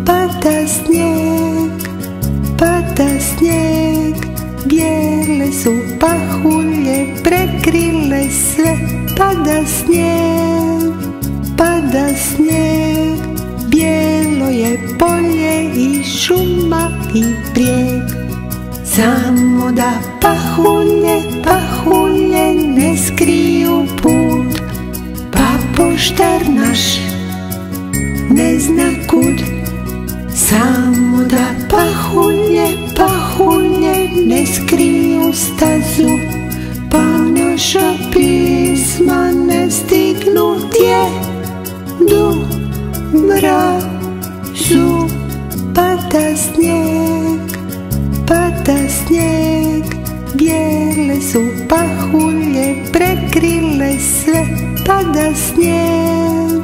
pada snijeg, bijele su pahulje, prekrile sve. Pada snijeg, bijelo je polje i šuma i brijeg. Samo da pahulje ne skriju put, pa poštar naš ne zna kud. Samo da pahulje ne skriju stazu, pa naša pisma ne stignu do mrazu. Pada snijeg, bijele su pahulje, prekrile sve. Pada snijeg,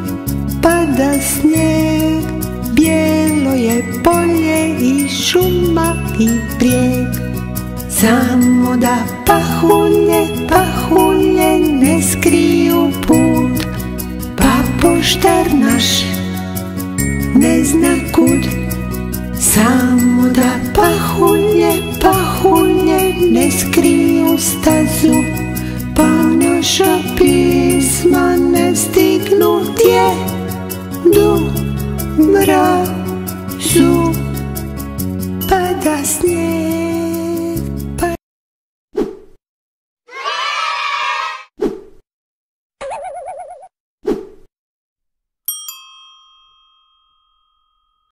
bijelo je polje i šuma i brijeg. Samo da pahulje ne skriju put, pa poštar naš ne zna kud. Samo da pahulje ne skriju stazu, pa naša pisma ne stignu do mrazu. Pada snijeg.